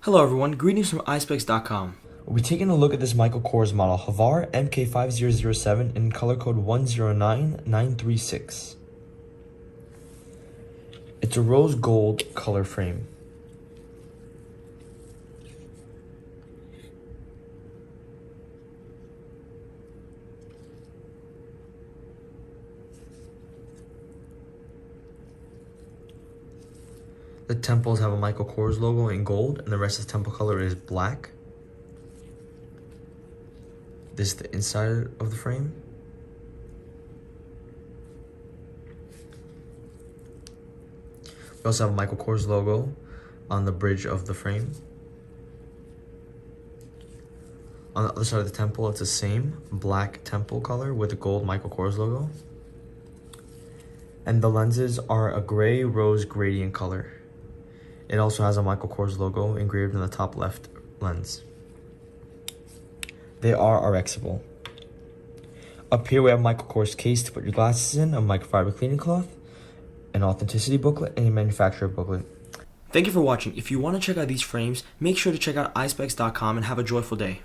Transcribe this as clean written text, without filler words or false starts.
Hello everyone, greetings from Eyespecs.com. We'll be taking a look at this Michael Kors model, Hvar MK5007 in color code 109936. It's a rose gold color frame. The temples have a Michael Kors logo in gold, and the rest of the temple color is black. This is the inside of the frame. We also have a Michael Kors logo on the bridge of the frame. On the other side of the temple, it's the same black temple color with the gold Michael Kors logo. And the lenses are a gray rose gradient color. It also has a Michael Kors logo engraved in the top left lens. They are RXable. Up here we have Michael Kors case to put your glasses in, a microfiber cleaning cloth, an authenticity booklet, and a manufacturer booklet. Thank you for watching. If you want to check out these frames, make sure to check out Eyespecs.com and have a joyful day.